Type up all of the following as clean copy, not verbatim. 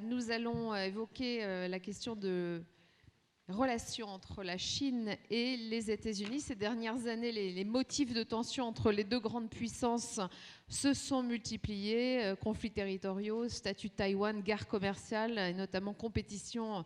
Nous allons évoquer la question de relation entre la Chine et les États-Unis. Ces dernières années, les motifs de tension entre les deux grandes puissances se sont multipliés. Conflits territoriaux, statut de Taïwan, guerre commerciale, et notamment compétition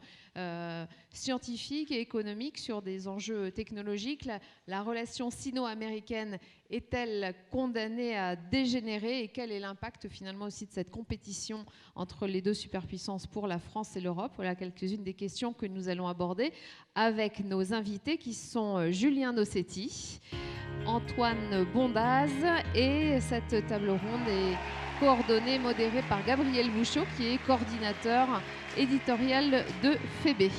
scientifique et économique sur des enjeux technologiques. La relation sino-américaine est-elle condamnée à dégénérer et quel est l'impact finalement aussi de cette compétition entre les deux superpuissances pour la France et l'Europe? Voilà quelques-unes des questions que nous allons aborder avec nos invités qui sont Julien Nossetti, Antoine Bondaz, et cette table ronde est coordonnée, modérée par Gabriel Bouchot qui est coordinateur éditorial de FEBE.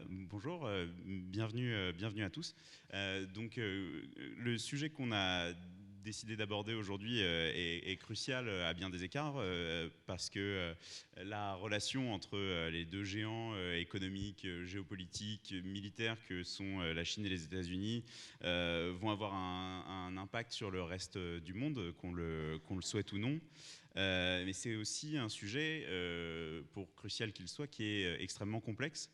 Bonjour, bienvenue à tous. Le sujet qu'on a décidé d'aborder aujourd'hui est crucial à bien des écarts parce que la relation entre les deux géants économiques, géopolitiques, militaires que sont la Chine et les États-Unis vont avoir un impact sur le reste du monde, qu'on le souhaite ou non. Mais c'est aussi un sujet, pour crucial qu'il soit, qui est extrêmement complexe.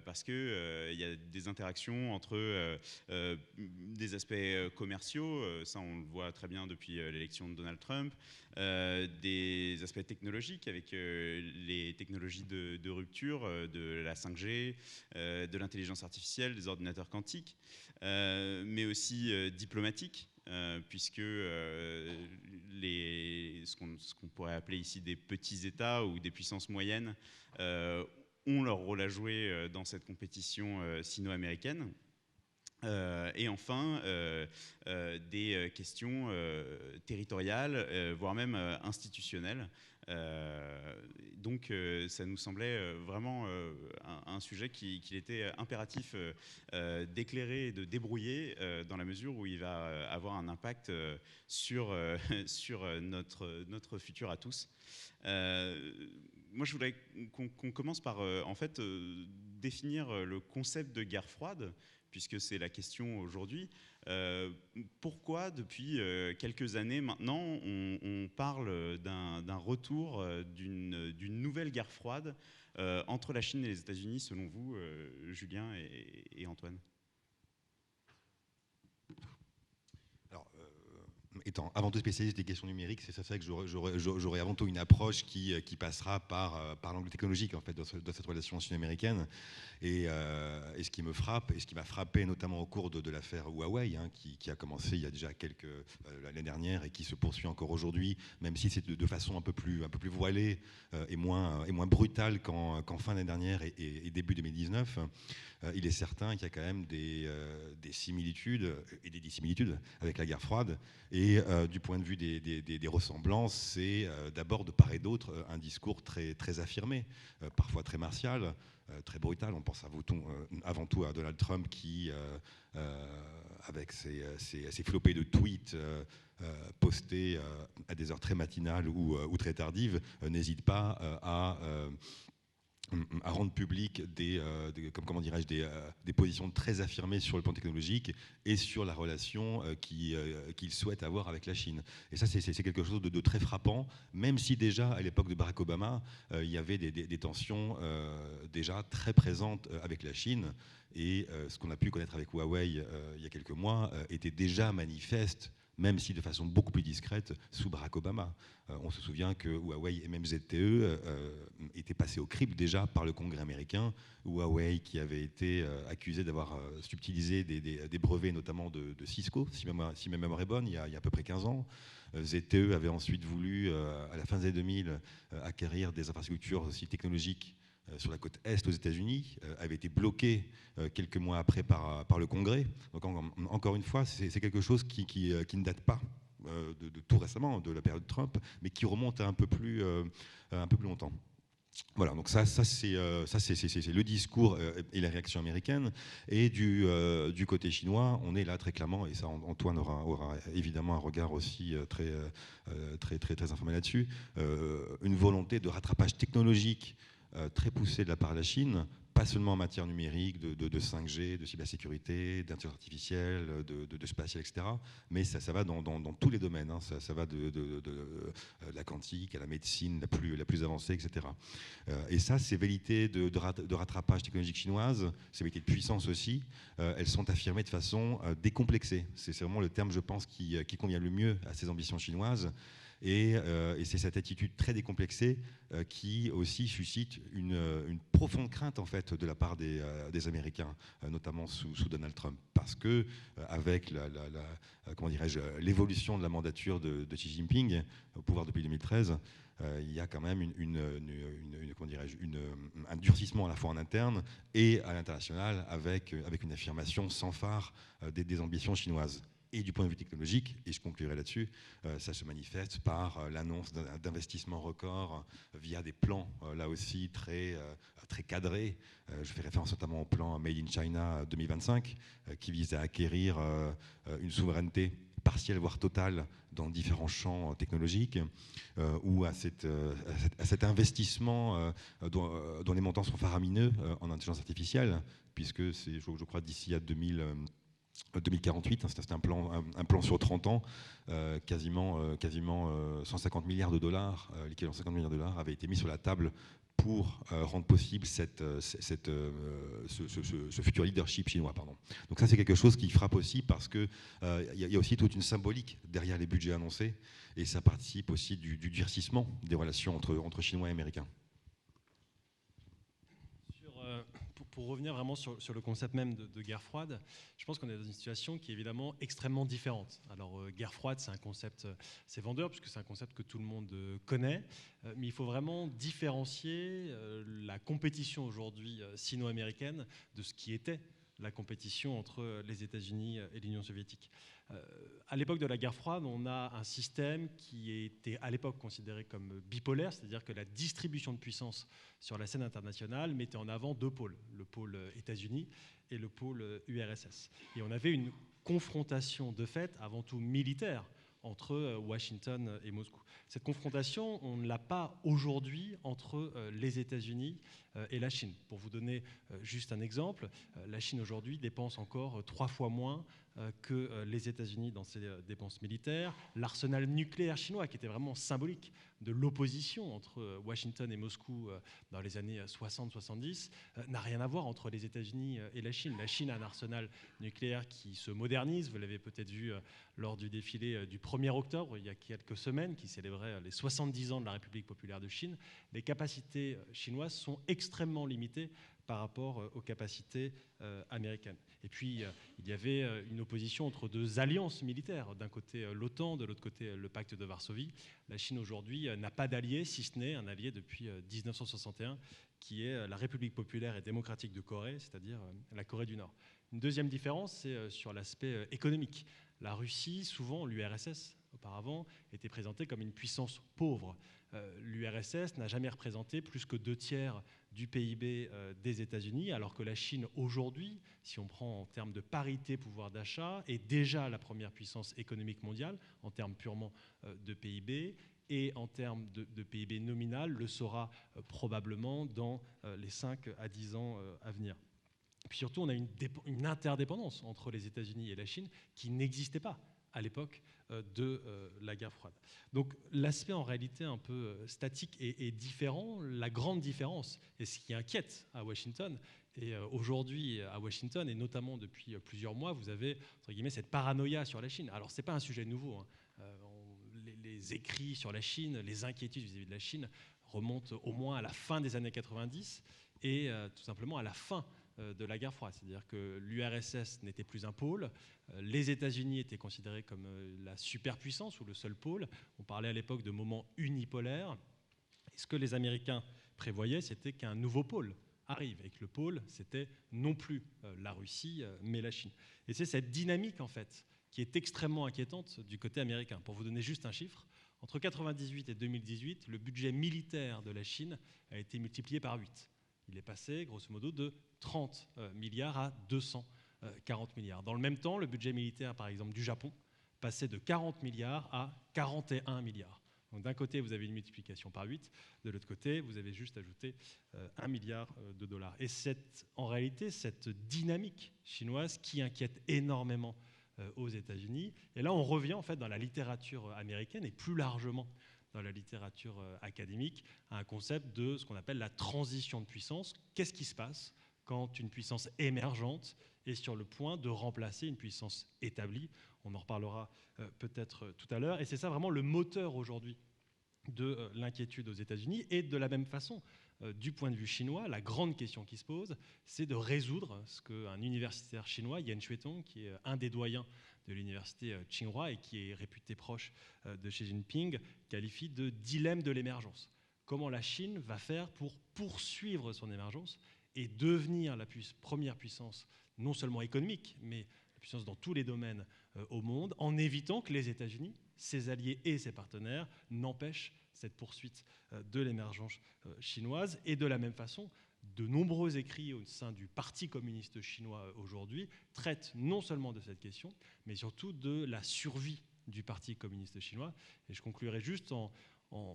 Parce qu'il y a des interactions entre des aspects commerciaux, ça on le voit très bien depuis l'élection de Donald Trump, des aspects technologiques avec les technologies de rupture, de la 5G, de l'intelligence artificielle, des ordinateurs quantiques, mais aussi diplomatiques. Puisque ce qu'on pourrait appeler ici des petits États ou des puissances moyennes ont leur rôle à jouer dans cette compétition sino-américaine. Et enfin, des questions territoriales, voire même institutionnelles. Donc ça nous semblait vraiment un sujet qu'il était impératif d'éclairer et de débrouiller dans la mesure où il va avoir un impact sur notre futur à tous. Moi, je voudrais qu'on commence par définir le concept de guerre froide, puisque c'est la question aujourd'hui. Pourquoi, depuis quelques années maintenant, on parle d'un retour d'une nouvelle guerre froide entre la Chine et les États-Unis, selon vous, Julien et Antoine? Étant avant tout spécialiste des questions numériques, c'est ça que j'aurais avant tout une approche qui passera par l'angle technologique en fait dans cette relation sino-américaine. Et ce qui me frappe, et ce qui m'a frappé notamment au cours de l'affaire Huawei, qui a commencé il y a déjà l'année dernière et qui se poursuit encore aujourd'hui, même si c'est de façon un peu plus voilée et moins brutale qu'en fin d'année dernière et début 2019. Il est certain qu'il y a quand même des similitudes et des dissimilitudes avec la guerre froide. Et du point de vue des ressemblances, c'est d'abord de part et d'autre un discours très, très affirmé, parfois très martial, très brutal. On pense avant tout à Donald Trump qui, avec ses flopées de tweets postés à des heures très matinales ou très tardives, n'hésite pas à rendre public des positions très affirmées sur le plan technologique et sur la relation qu'il souhaite avoir avec la Chine. Et ça, c'est quelque chose de très frappant, même si déjà, à l'époque de Barack Obama, il y avait des tensions déjà très présentes avec la Chine. Et ce qu'on a pu connaître avec Huawei il y a quelques mois était déjà manifeste, même si de façon beaucoup plus discrète, sous Barack Obama. On se souvient que Huawei et même ZTE étaient passés au crible déjà par le Congrès américain. Huawei qui avait été accusé d'avoir subtilisé des brevets, notamment de Cisco, si ma mémoire est bonne, il y a à peu près 15 ans. ZTE avait ensuite voulu, à la fin des années 2000, acquérir des infrastructures aussi technologiques sur la côte Est aux États-Unis, avait été bloqué quelques mois après par le Congrès. Donc encore une fois, c'est quelque chose qui ne date pas de tout récemment, de la période Trump, mais qui remonte à un peu plus longtemps. Voilà, donc ça c'est le discours et la réaction américaine. Et du côté chinois, on est là très clairement, et ça Antoine aura évidemment un regard aussi très informé là-dessus, une volonté de rattrapage technologique très poussée de la part de la Chine, pas seulement en matière numérique, de 5G, de cybersécurité, d'intelligence artificielle, de spatial, etc. Mais ça va dans tous les domaines. Hein. Ça va de la quantique à la médecine la plus avancée, etc. Et ça, ces velléités de rattrapage technologique chinoise, ces velléités de puissance aussi, elles sont affirmées de façon décomplexée. C'est vraiment le terme, je pense, qui convient le mieux à ces ambitions chinoises. Et c'est cette attitude très décomplexée qui aussi suscite une profonde crainte en fait de la part des Américains, notamment sous Donald Trump, parce que avec comment dirais-je, l'évolution de la mandature de Xi Jinping au pouvoir depuis 2013, il y a quand même comment dirais-je, un durcissement à la fois en interne et à l'international avec une affirmation sans phare des ambitions chinoises. Et du point de vue technologique, et je conclurai là-dessus, ça se manifeste par l'annonce d'investissements records via des plans, là aussi, très cadrés. Je fais référence notamment au plan Made in China 2025, qui vise à acquérir une souveraineté partielle, voire totale, dans différents champs technologiques, ou à cet investissement dont les montants sont faramineux en intelligence artificielle, puisque c'est, je crois, d'ici à 2048, hein, c'est un plan sur 30 ans, quasiment 150 milliards de dollars, l'équivalent de 50 milliards de dollars, avait été mis sur la table pour rendre possible ce futur leadership chinois. Pardon. Donc ça, c'est quelque chose qui frappe aussi parce qu'il y a aussi toute une symbolique derrière les budgets annoncés, et ça participe aussi du durcissement des relations entre Chinois et Américains. Pour revenir vraiment sur le concept même de guerre froide, je pense qu'on est dans une situation qui est évidemment extrêmement différente. Alors, guerre froide, c'est un concept, c'est vendeur, puisque c'est un concept que tout le monde connaît, mais il faut vraiment différencier la compétition aujourd'hui sino-américaine de ce qui était la compétition entre les États-Unis et l'Union soviétique. À l'époque de la guerre froide, on a un système qui était à l'époque considéré comme bipolaire, c'est-à-dire que la distribution de puissance sur la scène internationale mettait en avant deux pôles, le pôle États-Unis et le pôle URSS. Et on avait une confrontation de fait, avant tout militaire, entre Washington et Moscou. Cette confrontation, on ne l'a pas aujourd'hui entre les États-Unis et la Chine. Pour vous donner juste un exemple, la Chine aujourd'hui dépense encore 3 fois moins que les États-Unis dans ses dépenses militaires. L'arsenal nucléaire chinois, qui était vraiment symbolique de l'opposition entre Washington et Moscou dans les années 60-70, n'a rien à voir entre les États-Unis et la Chine. La Chine a un arsenal nucléaire qui se modernise. Vous l'avez peut-être vu lors du défilé du 1er octobre, il y a quelques semaines, qui célébrait les 70 ans de la République populaire de Chine. Les capacités chinoises sont extrêmement limitées par rapport aux capacités américaines. Et puis, il y avait une opposition entre deux alliances militaires. D'un côté, l'OTAN, de l'autre côté, le pacte de Varsovie. La Chine, aujourd'hui, n'a pas d'allié, si ce n'est un allié depuis 1961, qui est la République populaire et démocratique de Corée, c'est-à-dire la Corée du Nord. Une deuxième différence, c'est sur l'aspect économique. La Russie, souvent, l'URSS, auparavant, était présentée comme une puissance pauvre. L'URSS n'a jamais représenté plus que 2/3 du PIB des États-Unis, alors que la Chine aujourd'hui, si on prend en termes de parité pouvoir d'achat, est déjà la première puissance économique mondiale en termes purement de PIB, et en termes de PIB nominal le sera probablement dans les 5 à 10 ans à venir. Et puis surtout, on a une interdépendance entre les États-Unis et la Chine qui n'existait pas à l'époque de la guerre froide. Donc l'aspect en réalité un peu statique est différent. La grande différence, et ce qui inquiète à Washington, et aujourd'hui à Washington, et notamment depuis plusieurs mois, vous avez entre guillemets cette paranoïa sur la Chine. Alors c'est pas un sujet nouveau, hein. Les écrits sur la Chine, les inquiétudes vis-à-vis de la Chine remontent au moins à la fin des années 90 et tout simplement à la fin de la guerre froide. C'est-à-dire que l'URSS n'était plus un pôle, les États-Unis étaient considérés comme la superpuissance ou le seul pôle. On parlait à l'époque de moments unipolaires. Et ce que les Américains prévoyaient, c'était qu'un nouveau pôle arrive et que le pôle, c'était non plus la Russie, mais la Chine. Et c'est cette dynamique, en fait, qui est extrêmement inquiétante du côté américain. Pour vous donner juste un chiffre, entre 1998 et 2018, le budget militaire de la Chine a été multiplié par 8. Il est passé, grosso modo, de 30 milliards à 240 milliards. Dans le même temps, le budget militaire, par exemple, du Japon, passait de 40 milliards à 41 milliards. Donc d'un côté, vous avez une multiplication par 8, de l'autre côté, vous avez juste ajouté 1 milliard de dollars. Et en réalité, cette dynamique chinoise qui inquiète énormément aux États-Unis. Et là, on revient en fait dans la littérature américaine et plus largement dans la littérature académique à un concept de ce qu'on appelle la transition de puissance. Qu'est-ce qui se passe quand une puissance émergente est sur le point de remplacer une puissance établie? On en reparlera peut-être tout à l'heure. Et c'est ça vraiment le moteur aujourd'hui de l'inquiétude aux États-Unis. Et de la même façon, du point de vue chinois, la grande question qui se pose, c'est de résoudre ce qu'un universitaire chinois, Yan Xuetong, qui est un des doyens de l'université Tsinghua et qui est réputé proche de Xi Jinping, qualifie de dilemme de l'émergence. Comment la Chine va faire pour poursuivre son émergence et devenir la première puissance, non seulement économique, mais la puissance dans tous les domaines au monde, en évitant que les États-Unis, ses alliés et ses partenaires, n'empêchent cette poursuite de l'émergence chinoise. Et de la même façon, de nombreux écrits au sein du Parti communiste chinois aujourd'hui traitent non seulement de cette question, mais surtout de la survie du Parti communiste chinois. Et je conclurai juste en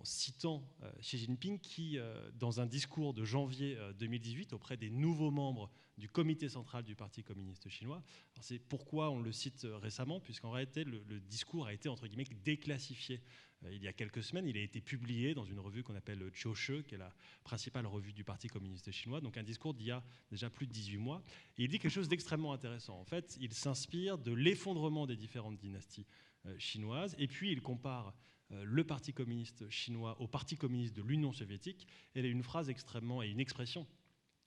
citant Xi Jinping qui, dans un discours de janvier 2018 auprès des nouveaux membres du comité central du Parti communiste chinois, c'est pourquoi on le cite récemment, puisqu'en réalité le discours a été entre guillemets déclassifié il y a quelques semaines. Il a été publié dans une revue qu'on appelle Zhouche, qui est la principale revue du Parti communiste chinois, donc un discours d'il y a déjà plus de 18 mois. Et il dit quelque chose d'extrêmement intéressant. En fait, il s'inspire de l'effondrement des différentes dynasties chinoises, et puis il compare le Parti communiste chinois au Parti communiste de l'Union soviétique. Et il y a une phrase et une expression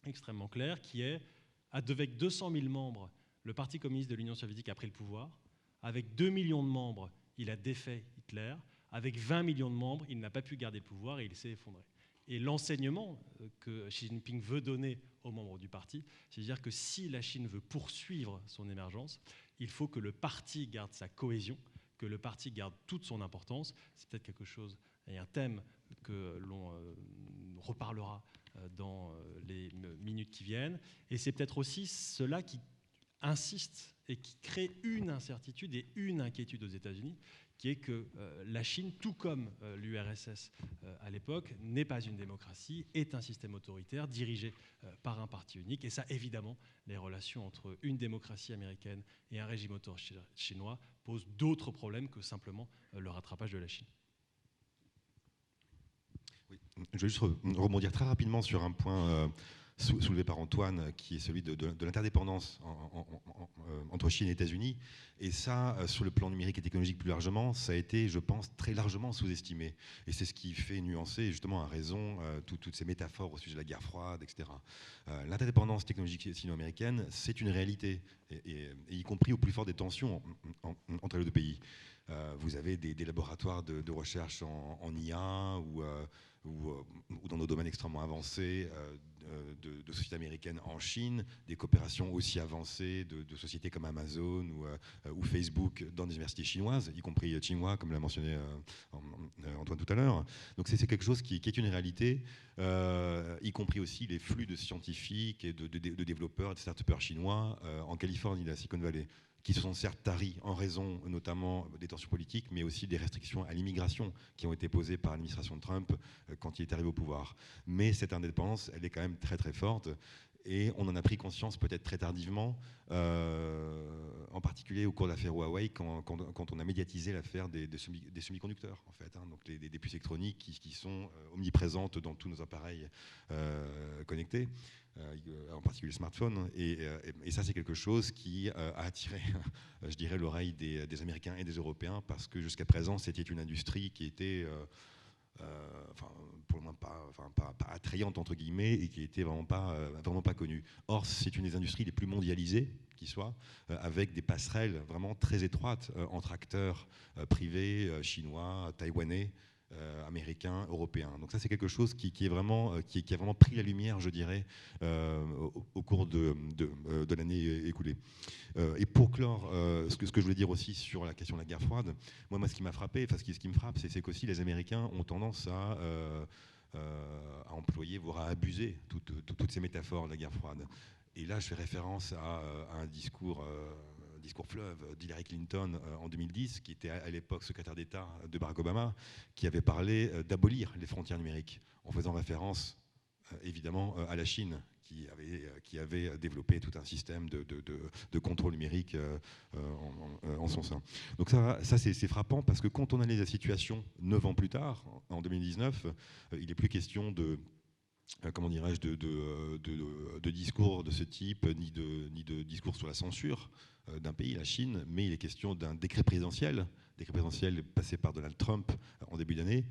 extrêmement claire qui est « avec 200 000 membres, le Parti communiste de l'Union soviétique a pris le pouvoir. Avec 2 millions de membres, il a défait Hitler. Avec 20 millions de membres, il n'a pas pu garder le pouvoir et il s'est effondré. » Et l'enseignement que Xi Jinping veut donner aux membres du parti, c'est-à-dire que si la Chine veut poursuivre son émergence, il faut que le parti garde sa cohésion, que le parti garde toute son importance. C'est peut-être quelque chose et un thème que l'on reparlera dans les minutes qui viennent. Et c'est peut-être aussi cela qui insiste et qui crée une incertitude et une inquiétude aux États-Unis, qui est que la Chine, tout comme l'URSS à l'époque, n'est pas une démocratie, est un système autoritaire dirigé par un parti unique. Et ça, évidemment, les relations entre une démocratie américaine et un régime autoritaire chinois posent d'autres problèmes que simplement le rattrapage de la Chine. Oui. Je vais juste rebondir très rapidement sur un point soulevé par Antoine, qui est celui de l'interdépendance entre Chine et États-Unis. Et ça, sur le plan numérique et technologique plus largement, ça a été, je pense, très largement sous-estimé. Et c'est ce qui fait nuancer, justement, à raison, toutes ces métaphores au sujet de la guerre froide, etc. L'interdépendance technologique sino-américaine, c'est une réalité, et y compris au plus fort des tensions entre les deux pays. Vous avez des laboratoires de recherche en IA ou dans nos domaines extrêmement avancés de sociétés américaines en Chine, des coopérations aussi avancées de sociétés comme Amazon ou Facebook dans des universités chinoises, y compris Tsinghua, comme l'a mentionné Antoine tout à l'heure. Donc c'est quelque chose qui est une réalité, y compris aussi les flux de scientifiques et de développeurs et de start-upers chinois en Californie, la Silicon Valley, qui se sont certes taris en raison notamment des tensions politiques, mais aussi des restrictions à l'immigration qui ont été posées par l'administration de Trump quand il est arrivé au pouvoir. Mais cette indépendance, elle est quand même très très forte, et on en a pris conscience peut-être très tardivement, en particulier au cours de l'affaire Huawei, quand on a médiatisé l'affaire des semi-conducteurs, en fait, hein, donc des puces électroniques qui sont omniprésentes dans tous nos appareils connectés. En particulier le smartphone, et ça c'est quelque chose qui a attiré, je dirais, l'oreille des Américains et des Européens, parce que jusqu'à présent c'était une industrie qui était pour le moins pas attrayante entre guillemets, et qui était vraiment pas connue. Or c'est une des industries les plus mondialisées qui soit, avec des passerelles vraiment très étroites entre acteurs privés, chinois, taïwanais, américains, européens. Donc ça c'est quelque chose qui a vraiment pris la lumière, je dirais, au cours de l'année écoulée. Et pour clore, ce que je voulais dire aussi sur la question de la guerre froide, moi ce qui m'a frappé, enfin ce qui me frappe, c'est qu'aussi les Américains ont tendance à employer, voire à abuser toutes ces métaphores de la guerre froide. Et là je fais référence à un discours discours fleuve d'Hillary Clinton en 2010, qui était à l'époque secrétaire d'État de Barack Obama, qui avait parlé d'abolir les frontières numériques, en faisant référence évidemment à la Chine, qui avait développé tout un système de contrôle numérique en son sein. Donc ça c'est frappant, parce que quand on analyse la situation 9 ans plus tard, en 2019, il n'est plus question de comment dirais-je, de discours de ce type, ni de discours sur la censure d'un pays, la Chine, mais il est question d'un décret présidentiel passé par Donald Trump en début d'année,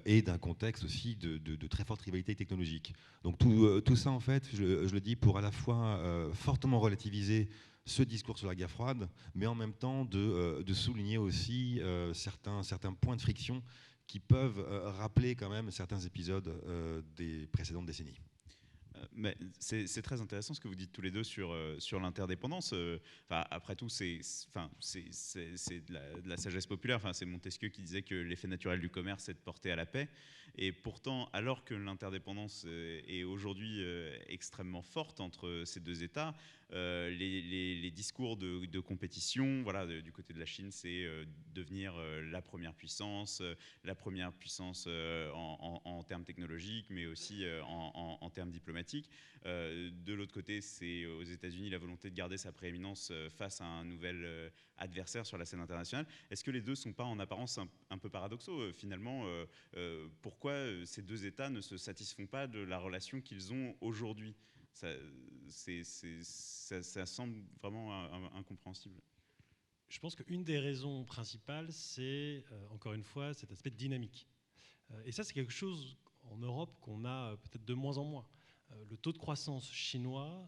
et d'un contexte aussi de très forte rivalité technologique. Donc tout ça, en fait, je le dis pour à la fois fortement relativiser ce discours sur la guerre froide, mais en même temps de souligner aussi certains points de friction qui peuvent rappeler quand même certains épisodes des précédentes décennies. Mais c'est très intéressant ce que vous dites tous les deux sur l'interdépendance. Après tout, c'est de la sagesse populaire. C'est Montesquieu qui disait que l'effet naturel du commerce, c'est de porter à la paix. Et pourtant, alors que l'interdépendance est aujourd'hui extrêmement forte entre ces deux États, les discours de compétition, voilà, du côté de la Chine, c'est devenir la première puissance en termes technologiques, mais aussi en termes diplomatiques. De l'autre côté, c'est aux États-Unis la volonté de garder sa prééminence face à un nouvel adversaire sur la scène internationale. Est-ce que les deux ne sont pas en apparence un peu paradoxaux finalement? Pourquoi ces deux États ne se satisfont pas de la relation qu'ils ont aujourd'hui? Ça semble vraiment incompréhensible. Je pense qu'une des raisons principales, c'est, encore une fois, cet aspect de dynamique. Et ça, c'est quelque chose en Europe qu'on a peut-être de moins en moins. Le taux de croissance chinois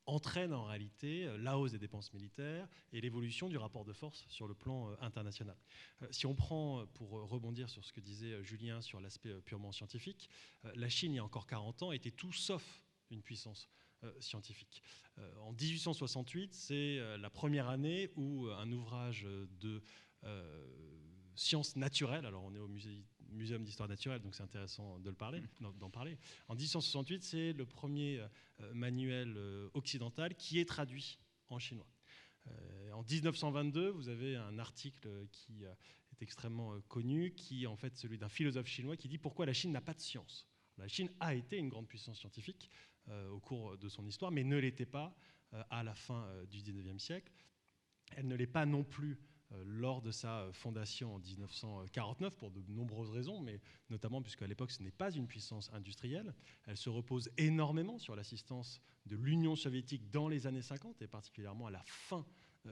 entraîne en réalité la hausse des dépenses militaires et l'évolution du rapport de force sur le plan international. Si on prend, pour rebondir sur ce que disait Julien sur l'aspect purement scientifique, la Chine, il y a encore 40 ans, était tout sauf une puissance scientifique. En 1868, c'est la première année où un ouvrage de sciences naturelles, alors on est au Muséum d'histoire naturelle, donc c'est intéressant d'en parler. En 1868, c'est le premier manuel occidental qui est traduit en chinois. En 1922, vous avez un article qui est extrêmement connu, qui est en fait celui d'un philosophe chinois qui dit pourquoi la Chine n'a pas de science. La Chine a été une grande puissance scientifique au cours de son histoire, mais ne l'était pas à la fin du 19e siècle. Elle ne l'est pas non plus lors de sa fondation en 1949 pour de nombreuses raisons, mais notamment puisqu'à l'époque ce n'est pas une puissance industrielle. Elle se repose énormément sur l'assistance de l'Union soviétique dans les années 50 et particulièrement à la fin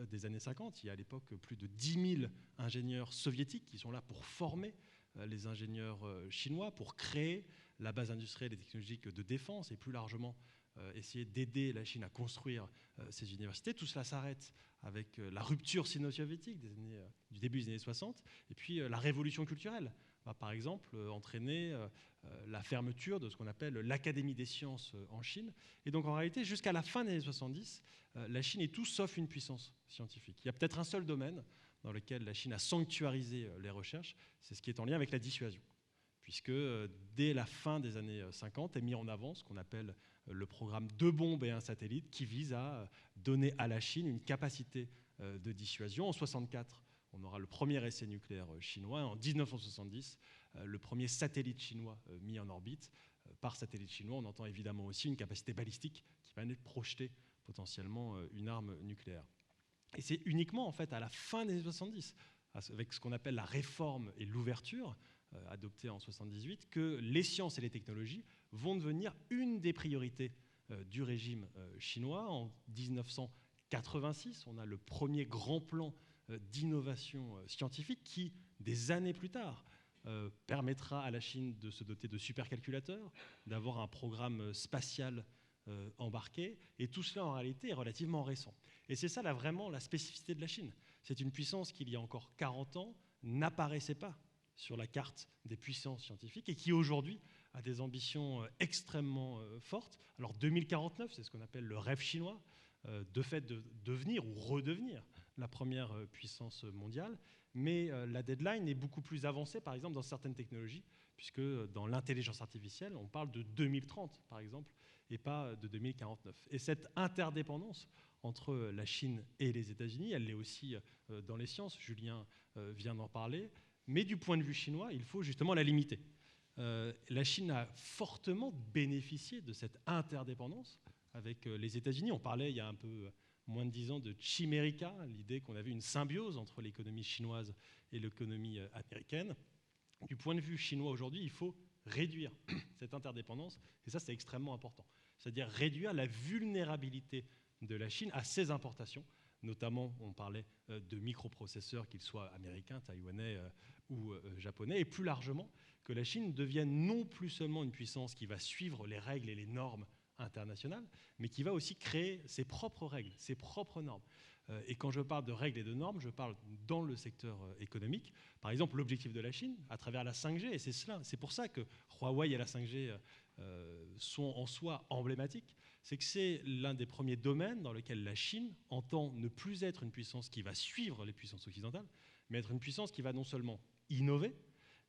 des années 50. Il y a à l'époque plus de 10 000 ingénieurs soviétiques qui sont là pour former les ingénieurs chinois, pour créer la base industrielle et technologique de défense et plus largement essayer d'aider la Chine à construire ses universités. Tout cela s'arrête avec la rupture sino-soviétique du début des années 60 et puis la révolution culturelle va par exemple entraîner la fermeture de ce qu'on appelle l'Académie des sciences en Chine. Et donc en réalité, jusqu'à la fin des années 70, la Chine est tout sauf une puissance scientifique. Il y a peut-être un seul domaine dans lequel la Chine a sanctuarisé les recherches, c'est ce qui est en lien avec la dissuasion. Puisque dès la fin des années 50 est mis en avant ce qu'on appelle le programme 2 bombes et 1 satellite qui vise à donner à la Chine une capacité de dissuasion. En 1964, on aura le premier essai nucléaire chinois. En 1970, le premier satellite chinois mis en orbite. Par satellite chinois, on entend évidemment aussi une capacité balistique qui permet de projeter potentiellement une arme nucléaire. Et c'est uniquement en fait à la fin des années 70, avec ce qu'on appelle la réforme et l'ouverture, adoptée en 1978, que les sciences et les technologies vont devenir une des priorités du régime chinois. En 1986, on a le premier grand plan d'innovation scientifique qui, des années plus tard, permettra à la Chine de se doter de supercalculateurs, d'avoir un programme spatial embarqué, et tout cela en réalité est relativement récent. Et c'est ça vraiment la spécificité de la Chine. C'est une puissance qui, il y a encore 40 ans, n'apparaissait pas sur la carte des puissances scientifiques et qui aujourd'hui a des ambitions extrêmement fortes. Alors 2049, c'est ce qu'on appelle le rêve chinois, de fait de devenir ou redevenir la première puissance mondiale, mais la deadline est beaucoup plus avancée, par exemple, dans certaines technologies, puisque dans l'intelligence artificielle, on parle de 2030, par exemple, et pas de 2049. Et cette interdépendance entre la Chine et les États-Unis, elle l'est aussi dans les sciences, Julien vient d'en parler, mais du point de vue chinois, il faut justement la limiter. La Chine a fortement bénéficié de cette interdépendance avec les États-Unis. On parlait il y a un peu moins de 10 ans de chimérica, l'idée qu'on avait une symbiose entre l'économie chinoise et l'économie américaine. Du point de vue chinois aujourd'hui, il faut réduire cette interdépendance, et ça c'est extrêmement important. C'est-à-dire réduire la vulnérabilité de la Chine à ses importations, notamment on parlait de microprocesseurs, qu'ils soient américains, taïwanais ou japonais, et plus largement que la Chine devienne non plus seulement une puissance qui va suivre les règles et les normes internationales, mais qui va aussi créer ses propres règles, ses propres normes. Et quand je parle de règles et de normes, je parle dans le secteur économique. Par exemple, l'objectif de la Chine, à travers la 5G, et c'est pour ça que Huawei et la 5G sont en soi emblématiques, c'est que c'est l'un des premiers domaines dans lequel la Chine entend ne plus être une puissance qui va suivre les puissances occidentales, mais être une puissance qui va non seulement innover,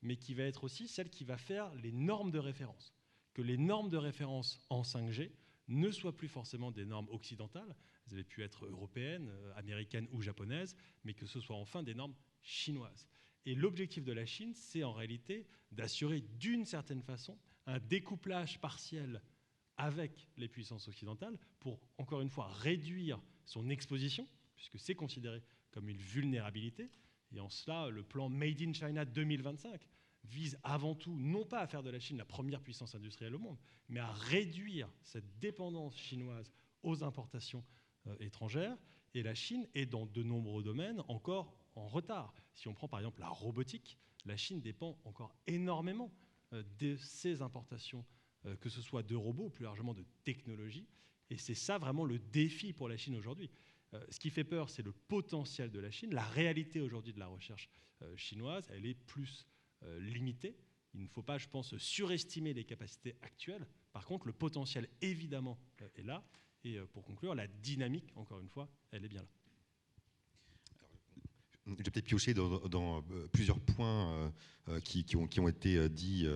mais qui va être aussi celle qui va faire les normes de référence. Que les normes de référence en 5G ne soient plus forcément des normes occidentales, elles avaient pu être européennes, américaines ou japonaises, mais que ce soit enfin des normes chinoises. Et l'objectif de la Chine, c'est en réalité d'assurer d'une certaine façon un découplage partiel avec les puissances occidentales pour, encore une fois, réduire son exposition, puisque c'est considéré comme une vulnérabilité. Et en cela, le plan Made in China 2025 vise avant tout, non pas à faire de la Chine la première puissance industrielle au monde, mais à réduire cette dépendance chinoise aux importations étrangères. Et la Chine est dans de nombreux domaines encore en retard. Si on prend par exemple la robotique, la Chine dépend encore énormément de ses importations, que ce soit de robots ou plus largement de technologies. Et c'est ça vraiment le défi pour la Chine aujourd'hui. Ce qui fait peur, c'est le potentiel de la Chine. La réalité aujourd'hui de la recherche chinoise, elle est plus limitée. Il ne faut pas, je pense, surestimer les capacités actuelles. Par contre, le potentiel, évidemment, est là. Et pour conclure, la dynamique, encore une fois, elle est bien là. Je vais peut-être piocher dans plusieurs points qui ont été dits,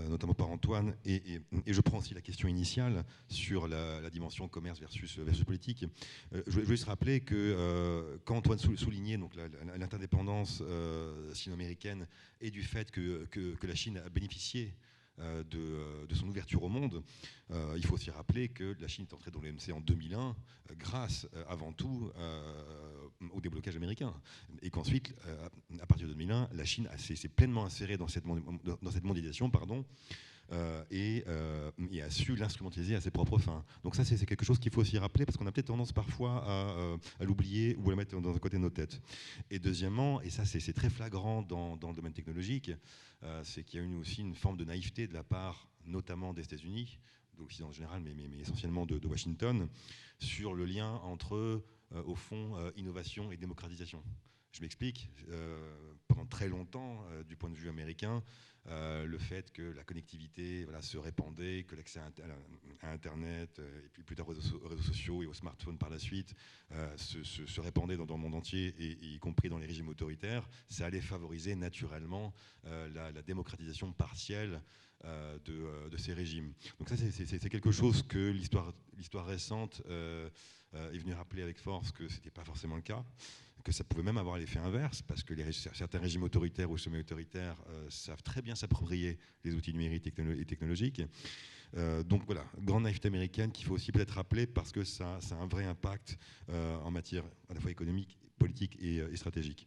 notamment par Antoine, et je prends aussi la question initiale sur la dimension commerce versus politique. Je veux juste rappeler que quand Antoine soulignait donc l'interdépendance sino-américaine et du fait que la Chine a bénéficié de son ouverture au monde, il faut aussi rappeler que la Chine est entrée dans l'OMC en 2001 grâce avant tout au déblocage américain, et qu'ensuite, à partir de 2001, la Chine s'est pleinement insérée dans cette mondialisation, et a su l'instrumentaliser à ses propres fins. Donc ça, c'est quelque chose qu'il faut aussi rappeler, parce qu'on a peut-être tendance parfois à l'oublier ou à le mettre dans un côté de nos têtes. Et deuxièmement, et ça c'est très flagrant dans le domaine technologique, c'est qu'il y a eu aussi une forme de naïveté de la part notamment des États-Unis, de l'Occident en général, mais essentiellement de Washington, sur le lien entre, au fond, innovation et démocratisation. Je m'explique. Pendant très longtemps, du point de vue américain, le fait que la connectivité se répandait, que l'accès à Internet, et puis plus tard aux réseaux sociaux et aux smartphones par la suite, se répandait dans le monde entier, et y compris dans les régimes autoritaires, ça allait favoriser naturellement la démocratisation partielle de ces régimes. Donc ça, c'est quelque chose que l'histoire récente est venue rappeler avec force que ce n'était pas forcément le cas, que ça pouvait même avoir l'effet inverse, parce que certains régimes autoritaires ou semi-autoritaires savent très bien s'approprier les outils numériques et technologiques. Donc voilà, grande naïveté américaine qu'il faut aussi peut-être rappeler, parce que ça a un vrai impact en matière à la fois économique, politique et stratégique.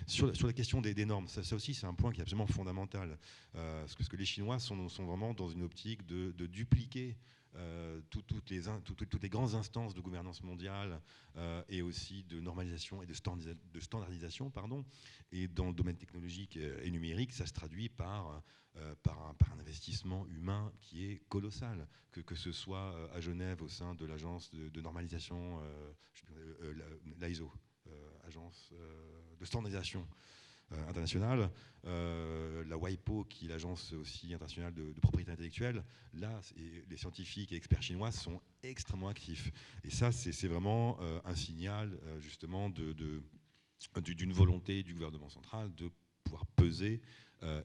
Sur la question des normes, ça aussi c'est un point qui est absolument fondamental, parce que les Chinois sont vraiment dans une optique de dupliquer toutes les grandes instances de gouvernance mondiale, et aussi de normalisation et de standardisation, et dans le domaine technologique et numérique, ça se traduit par un investissement humain qui est colossal, que ce soit à Genève au sein de l'agence de normalisation, l'ISO, agence de standardisation internationale, la WIPO, qui est l'agence aussi internationale de propriété intellectuelle. Là, les scientifiques et experts chinois sont extrêmement actifs. Et ça, c'est vraiment un signal justement d'une volonté du gouvernement central de pouvoir peser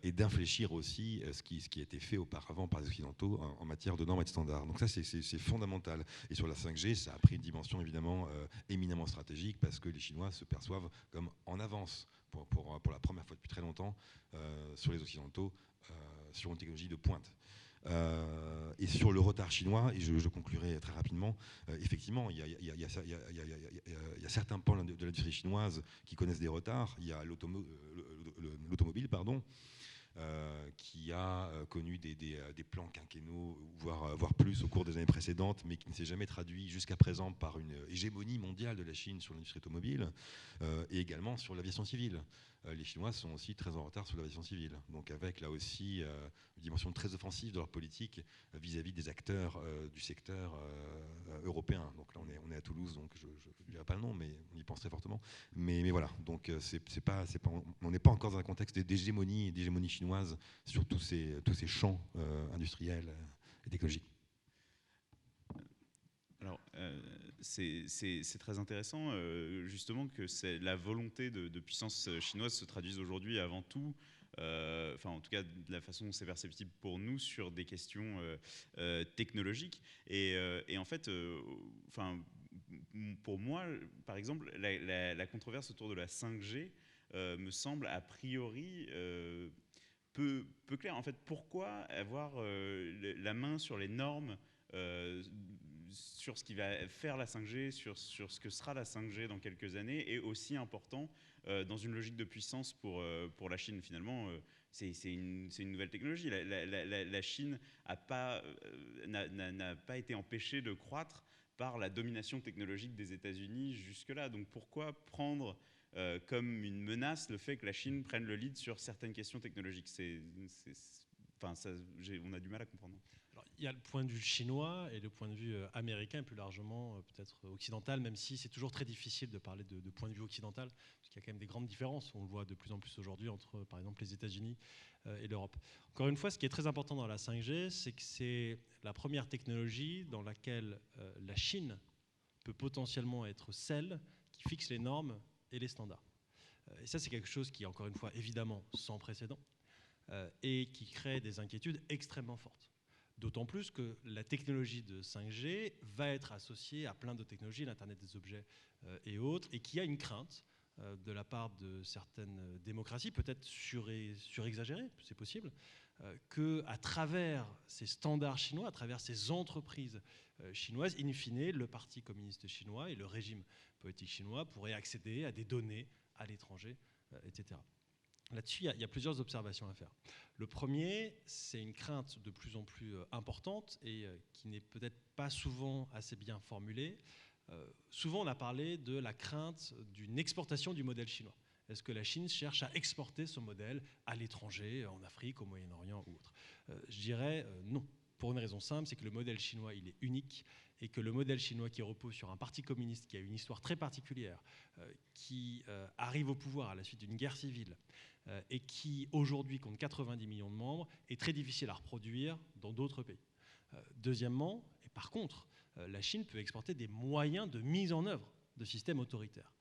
et d'infléchir aussi ce qui a été fait auparavant par les Occidentaux en matière de normes et de standards. Donc ça, c'est fondamental. Et sur la 5G, ça a pris une dimension évidemment éminemment stratégique parce que les Chinois se perçoivent comme en avance pour la première fois depuis très longtemps sur les Occidentaux, sur une technologie de pointe. Et sur le retard chinois, et je conclurai très rapidement, effectivement, il y a certains pans de l'industrie chinoise qui connaissent des retards. Il y a l'automobile, qui a connu des plans quinquennaux, voire plus au cours des années précédentes, mais qui ne s'est jamais traduit jusqu'à présent par une hégémonie mondiale de la Chine sur l'industrie automobile, et également sur l'aviation civile. Les Chinois sont aussi très en retard sur l'aviation civile, donc avec là aussi une dimension très offensive de leur politique vis-à-vis des acteurs du secteur européen. Donc là on est à Toulouse, donc je ne dirai pas le nom, mais on y pense très fortement. Mais voilà, donc on n'est pas encore dans un contexte d'hégémonie chinoise sur tous ces champs industriels et technologiques. Alors, c'est très intéressant, justement, que la volonté de puissance chinoise se traduise aujourd'hui avant tout, enfin, en tout cas, de la façon dont c'est perceptible pour nous, sur des questions technologiques. Et en fait, enfin, pour moi, par exemple, la controverse autour de la 5G me semble a priori peu claire. En fait, pourquoi avoir la main sur les normes sur ce qui va faire la 5G, sur ce que sera la 5G dans quelques années, est aussi important dans une logique de puissance pour la Chine. Finalement, c'est une nouvelle technologie. La Chine n'a pas été empêchée de croître par la domination technologique des États-Unis jusque-là. Donc pourquoi prendre comme une menace le fait que la Chine prenne le lead sur certaines questions technologiques? On a du mal à comprendre. Alors, il y a le point de vue chinois et le point de vue américain, et plus largement peut-être occidental, même si c'est toujours très difficile de parler de point de vue occidental, parce qu'il y a quand même des grandes différences. On le voit de plus en plus aujourd'hui entre, par exemple, les États-Unis et l'Europe. Encore une fois, ce qui est très important dans la 5G, c'est que c'est la première technologie dans laquelle la Chine peut potentiellement être celle qui fixe les normes et les standards. Et ça, c'est quelque chose qui est, encore une fois, évidemment sans précédent et qui crée des inquiétudes extrêmement fortes. D'autant plus que la technologie de 5G va être associée à plein de technologies, l'Internet des objets et autres, et qui a une crainte de la part de certaines démocraties, peut-être surexagérées, c'est possible, qu'à travers ces standards chinois, à travers ces entreprises chinoises, in fine, le Parti communiste chinois et le régime politique chinois pourraient accéder à des données à l'étranger, etc. Là-dessus, il y a plusieurs observations à faire. Le premier, c'est une crainte de plus en plus importante et qui n'est peut-être pas souvent assez bien formulée. Souvent, on a parlé de la crainte d'une exportation du modèle chinois. Est-ce que la Chine cherche à exporter ce modèle à l'étranger, en Afrique, au Moyen-Orient ou autre? Je dirais non. Pour une raison simple, c'est que le modèle chinois, il est unique et que le modèle chinois qui repose sur un parti communiste qui a une histoire très particulière, qui arrive au pouvoir à la suite d'une guerre civile et qui aujourd'hui compte 90 millions de membres, est très difficile à reproduire dans d'autres pays. Deuxièmement, et par contre, la Chine peut exporter des moyens de mise en œuvre de systèmes autoritaires.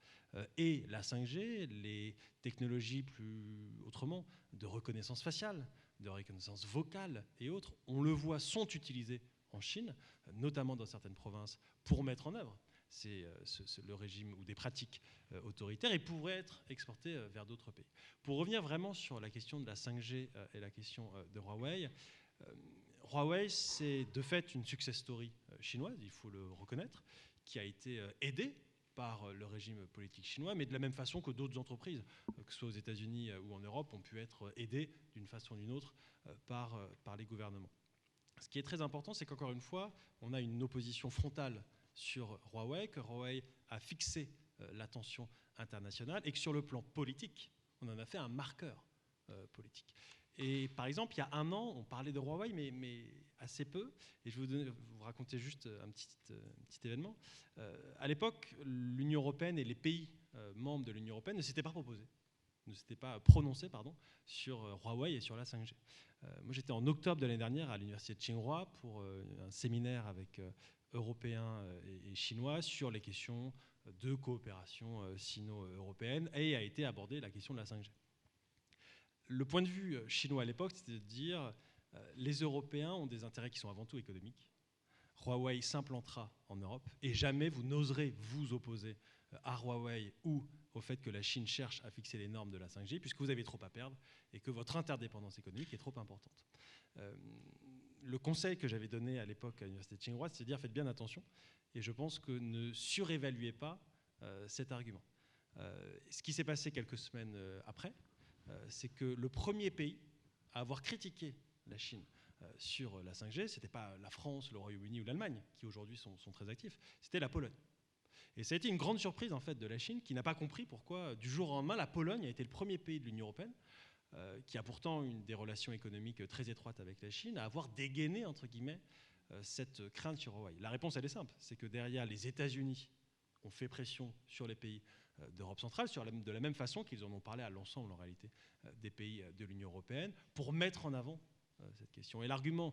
Et la 5G, les technologies plus autrement de reconnaissance faciale, de reconnaissance vocale et autres, on le voit, sont utilisées en Chine, notamment dans certaines provinces, pour mettre en œuvre le régime ou des pratiques autoritaires et pourraient être exportées vers d'autres pays. Pour revenir vraiment sur la question de la 5G et la question de Huawei, Huawei, c'est de fait une success story chinoise, il faut le reconnaître, qui a été aidée par le régime politique chinois, mais de la même façon que d'autres entreprises, que ce soit aux États-Unis ou en Europe, ont pu être aidées d'une façon ou d'une autre par les gouvernements. Ce qui est très important, c'est qu'encore une fois, on a une opposition frontale sur Huawei, que Huawei a fixé l'attention internationale et que sur le plan politique, on en a fait un marqueur politique. Et par exemple, il y a un an, on parlait de Huawei, mais assez peu. Et je vais vous raconter juste un petit événement. À l'époque, l'Union européenne et les pays membres de l'Union européenne ne s'étaient pas prononcés sur Huawei et sur la 5G. Moi, j'étais en octobre de l'année dernière à l'université de Tsinghua pour un séminaire avec Européens et Chinois sur les questions de coopération sino-européenne et a été abordée la question de la 5G. Le point de vue chinois à l'époque, c'était de dire les Européens ont des intérêts qui sont avant tout économiques. Huawei s'implantera en Europe et jamais vous n'oserez vous opposer à Huawei ou au fait que la Chine cherche à fixer les normes de la 5G, puisque vous avez trop à perdre et que votre interdépendance économique est trop importante. Le conseil que j'avais donné à l'époque à l'université de Tsinghua, c'est de dire faites bien attention, et je pense que ne surévaluez pas cet argument. Ce qui s'est passé quelques semaines après, c'est que le premier pays à avoir critiqué la Chine sur la 5G, ce n'était pas la France, le Royaume-Uni ou l'Allemagne, qui aujourd'hui sont très actifs, c'était la Pologne. Et ça a été une grande surprise en fait, de la Chine, qui n'a pas compris pourquoi, du jour au lendemain, la Pologne a été le premier pays de l'Union européenne, qui a pourtant des relations économiques très étroites avec la Chine, à avoir dégainé, entre guillemets, cette crainte sur Huawei. La réponse, elle est simple, c'est que derrière, les États-Unis ont fait pression sur les pays d'Europe centrale, de la même façon qu'ils en ont parlé à l'ensemble, en réalité, des pays de l'Union européenne, pour mettre en avant cette question. Et l'argument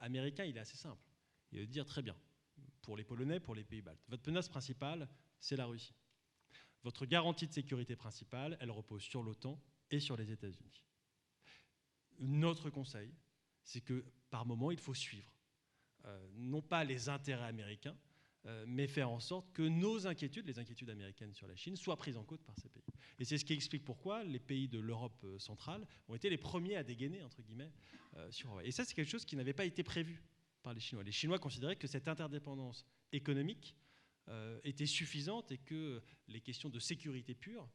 américain, il est assez simple. Il est de dire, très bien, pour les Polonais, pour les pays baltes, votre menace principale, c'est la Russie. Votre garantie de sécurité principale, elle repose sur l'OTAN et sur les États-Unis. Notre conseil, c'est que par moment, il faut suivre, non pas les intérêts américains, mais faire en sorte que nos inquiétudes, les inquiétudes américaines sur la Chine, soient prises en compte par ces pays. Et c'est ce qui explique pourquoi les pays de l'Europe centrale ont été les premiers à dégainer, entre guillemets, sur Huawei. Et ça, c'est quelque chose qui n'avait pas été prévu par les Chinois. Les Chinois considéraient que cette interdépendance économique était suffisante et que les questions de sécurité pure,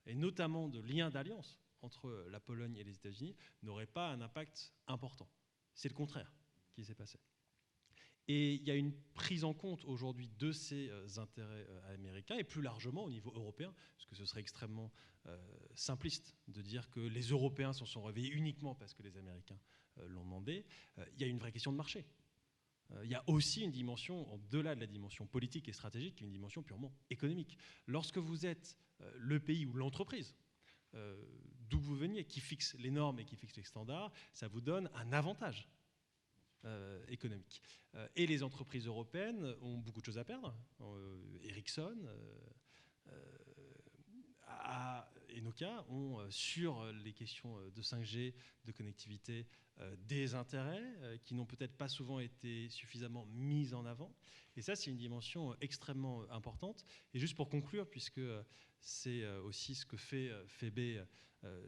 et notamment de lien d'alliance entre la Pologne et les États-Unis, n'auraient pas un impact important. C'est le contraire qui s'est passé. Et il y a une prise en compte aujourd'hui de ces intérêts américains et plus largement au niveau européen, parce que ce serait extrêmement simpliste de dire que les Européens se sont réveillés uniquement parce que les Américains l'ont demandé. Il y a une vraie question de marché. Il y a aussi une dimension, au-delà de la dimension politique et stratégique, une dimension purement économique. Lorsque vous êtes le pays ou l'entreprise d'où vous veniez, qui fixe les normes et qui fixe les standards, ça vous donne un avantage économique. Et les entreprises européennes ont beaucoup de choses à perdre. Ericsson et Nokia ont, sur les questions de 5G, de connectivité, des intérêts qui n'ont peut-être pas souvent été suffisamment mis en avant. Et ça, c'est une dimension extrêmement importante. Et juste pour conclure, puisque c'est aussi ce que fait FEB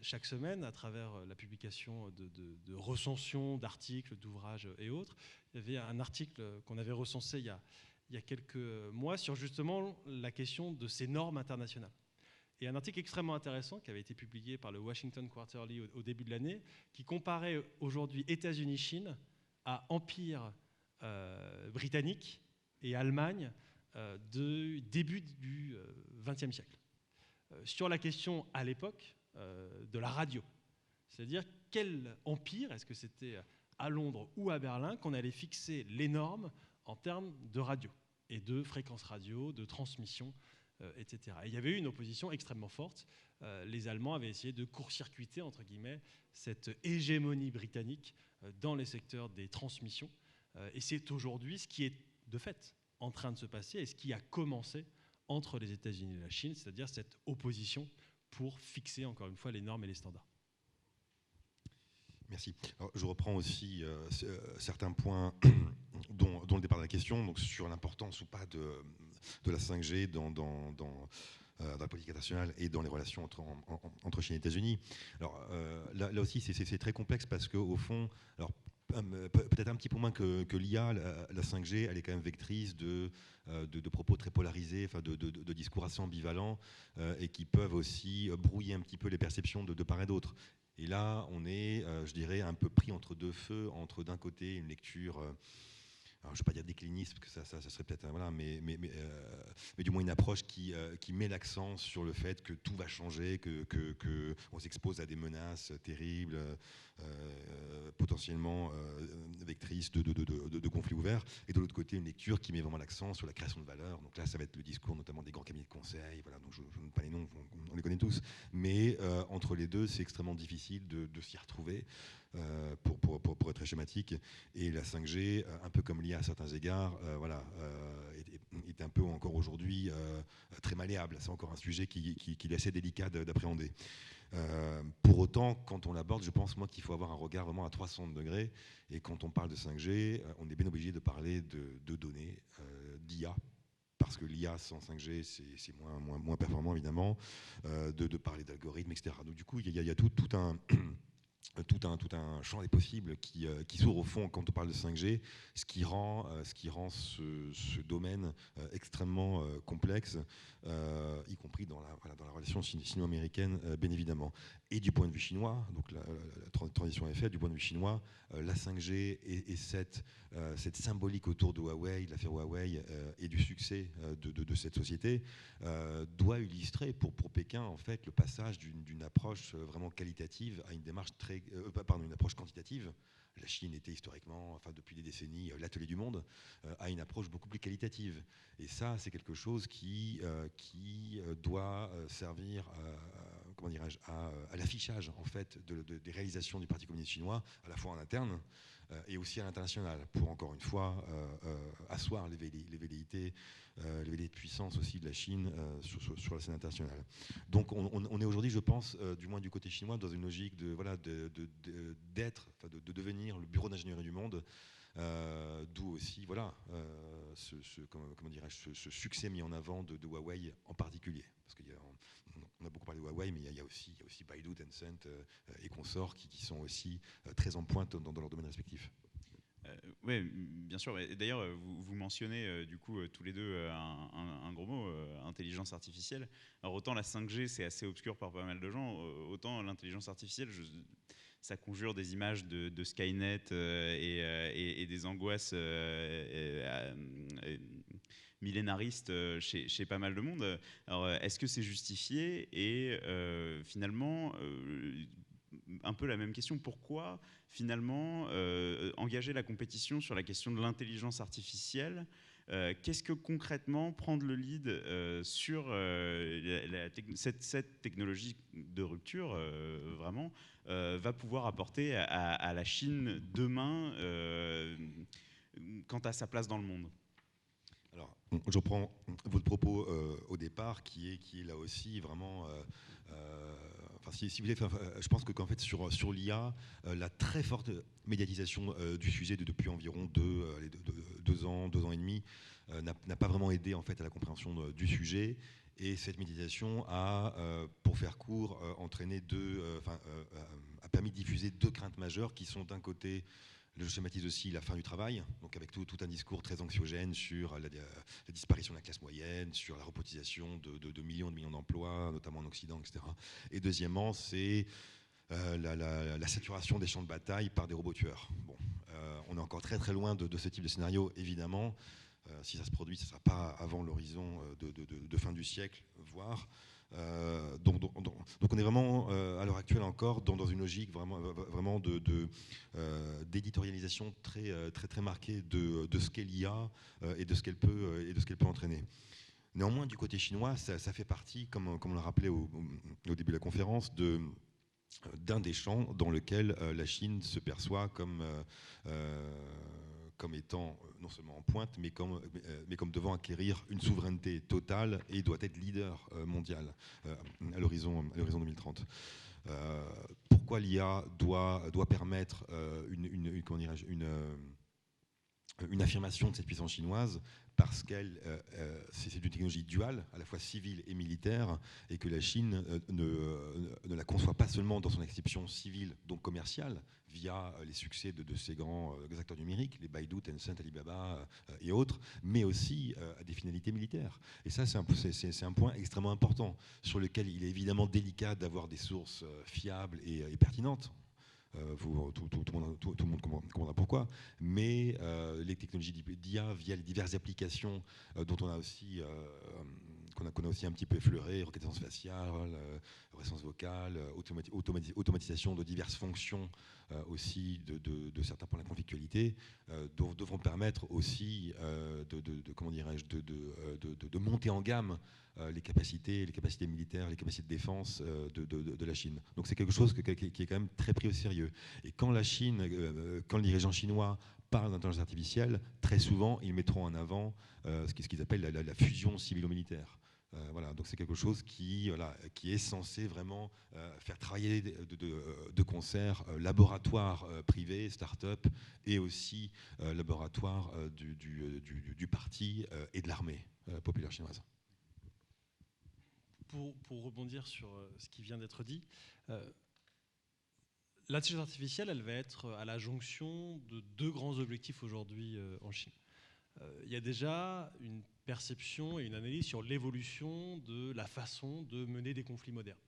chaque semaine à travers la publication de recensions, d'articles, d'ouvrages et autres. Il y avait un article qu'on avait recensé il y a quelques mois sur justement la question de ces normes internationales. Et un article extrêmement intéressant qui avait été publié par le Washington Quarterly au début de l'année, qui comparait aujourd'hui États-Unis-Chine à empire britannique et Allemagne de début du XXe siècle. Sur la question à l'époque de la radio. C'est-à-dire quel empire, est-ce que c'était à Londres ou à Berlin, qu'on allait fixer les normes en termes de radio et de fréquences radio, de transmission, etc. Et il y avait eu une opposition extrêmement forte. Les Allemands avaient essayé de court-circuiter, entre guillemets, cette hégémonie britannique dans les secteurs des transmissions. Et c'est aujourd'hui ce qui est de fait en train de se passer et ce qui a commencé entre les États-Unis et la Chine, c'est-à-dire cette opposition pour fixer, encore une fois, les normes et les standards. Merci. Alors, je reprends aussi certains points dont le départ de la question, donc sur l'importance ou pas de la 5G dans la politique internationale et dans les relations entre Chine et États-Unis. Alors là aussi, c'est très complexe parce qu'au fond, alors, peut-être un petit peu moins que l'IA, la 5G, elle est quand même vectrice de propos très polarisés, enfin de discours assez ambivalents et qui peuvent aussi brouiller un petit peu les perceptions de part et d'autre. Et là, on est, je dirais, un peu pris entre deux feux, entre d'un côté une lecture, alors je ne vais pas dire décliniste, parce que ça serait peut-être, voilà, mais du moins une approche qui met l'accent sur le fait que tout va changer, qu'on s'expose à des menaces terribles, potentiellement vectrices de conflits ouverts, et de l'autre côté une lecture qui met vraiment l'accent sur la création de valeur. Donc là, ça va être le discours notamment des grands cabinets de conseil, voilà, donc je ne donne pas les noms, on les connaît tous, mais entre les deux, c'est extrêmement difficile de s'y retrouver. Pour être très schématique, et la 5G, un peu comme l'IA à certains égards, voilà, est un peu encore aujourd'hui très malléable. C'est encore un sujet qui est assez délicat d'appréhender. Pour autant, quand on l'aborde, je pense moi qu'il faut avoir un regard vraiment à 360 degrés. Et quand on parle de 5G, on est bien obligé de parler de données, d'IA. Parce que l'IA sans 5G, c'est moins performant, évidemment, de parler d'algorithmes, etc. Donc du coup, il y a tout un champ des possibles qui s'ouvre au fond quand on parle de 5G, ce qui rend ce domaine extrêmement complexe, y compris dans la relation sino-américaine, bien évidemment. Et du point de vue chinois, donc la transition est faite, du point de vue chinois, la 5G et cette symbolique autour de Huawei, de l'affaire Huawei et du succès de cette société doit illustrer pour Pékin en fait le passage d'une approche vraiment qualitative à une démarche une approche quantitative. La Chine était historiquement, enfin depuis des décennies, l'atelier du monde, à une approche beaucoup plus qualitative. Et ça, c'est quelque chose qui doit servir comment dirais-je, à l'affichage en fait des réalisations du Parti communiste chinois, à la fois en interne et aussi à l'international, pour encore une fois asseoir les velléités de puissance aussi de la Chine sur la scène internationale. Donc on est aujourd'hui, je pense, du moins du côté chinois, dans une logique de devenir le bureau d'ingénierie du monde. D'où aussi ce succès mis en avant de Huawei en particulier. Parce qu'on a beaucoup parlé de Huawei, mais il y a aussi Baidu, Tencent et consorts qui sont aussi très en pointe dans leur domaine respectif. Oui, bien sûr. Et d'ailleurs, vous mentionnez du coup tous les deux un gros mot, intelligence artificielle. Alors autant la 5G, c'est assez obscur par pas mal de gens, autant l'intelligence artificielle, ça conjure des images de Skynet et des angoisses millénaristes chez pas mal de monde. Alors, est-ce que c'est justifié? Et finalement, un peu la même question, pourquoi finalement engager la compétition sur la question de l'intelligence artificielle? Qu'est-ce que concrètement prendre le lead sur cette technologie de rupture vraiment va pouvoir apporter à la Chine demain quant à sa place dans le monde? Alors, je reprends votre propos au départ, qui est là aussi vraiment. Si vous voulez, je pense qu'en fait sur l'IA, la très forte médiatisation du sujet depuis environ 2 ans et demi n'a pas vraiment aidé en fait à la compréhension du sujet. Et cette médiatisation a, pour faire court, a permis de diffuser 2 craintes majeures qui sont d'un côté, je schématise aussi, la fin du travail, donc avec tout un discours très anxiogène sur la disparition de la classe moyenne, sur la robotisation de millions d'emplois, notamment en Occident, etc. Et deuxièmement, c'est la saturation des champs de bataille par des robots tueurs. Bon, on est encore très très loin de ce type de scénario, évidemment. Si ça se produit, ce ne sera pas avant l'horizon de fin du siècle, voire. Donc on est vraiment à l'heure actuelle encore dans une logique vraiment d'éditorialisation très marquée de ce qu'est l'IA et de ce qu'elle peut entraîner. Néanmoins, du côté chinois, ça fait partie, comme on l'a rappelé au début de la conférence, d'un des champs dans lequel la Chine se perçoit comme étant non seulement en pointe, mais comme devant acquérir une souveraineté totale et doit être leader mondial à l'horizon 2030. Pourquoi l'IA doit permettre une affirmation de cette puissance chinoise? Parce qu'elle c'est une technologie duale, à la fois civile et militaire, et que la Chine ne la conçoit pas seulement dans son acception civile, donc commerciale, via les succès de ces grands acteurs numériques, les Baidu, Tencent, Alibaba et autres, mais aussi à des finalités militaires. Et ça, c'est un point extrêmement important, sur lequel il est évidemment délicat d'avoir des sources fiables et pertinentes. Tout le monde comprendra pourquoi, mais les technologies d'IA, via les diverses applications dont on a aussi qu'on a aussi un petit peu effleuré, reconnaissance faciale, reconnaissance vocale, automatisation de diverses fonctions aussi de certains points de la conflictualité, devront permettre aussi de monter en gamme les capacités militaires, les capacités de défense de la Chine. Donc c'est quelque chose qui est quand même très pris au sérieux. Et quand la Chine, quand les dirigeants chinois parlent d'intelligence artificielle, très souvent ils mettront en avant ce qu'ils appellent la fusion civilo-militaire. Voilà, donc c'est quelque chose qui est censé vraiment faire travailler de concert laboratoires privés, start-up, et aussi laboratoires du parti et de l'armée populaire chinoise. Pour rebondir sur ce qui vient d'être dit, l'intelligence artificielle, elle va être à la jonction de deux grands objectifs aujourd'hui en Chine. Il y a déjà une perception et une analyse sur l'évolution de la façon de mener des conflits modernes.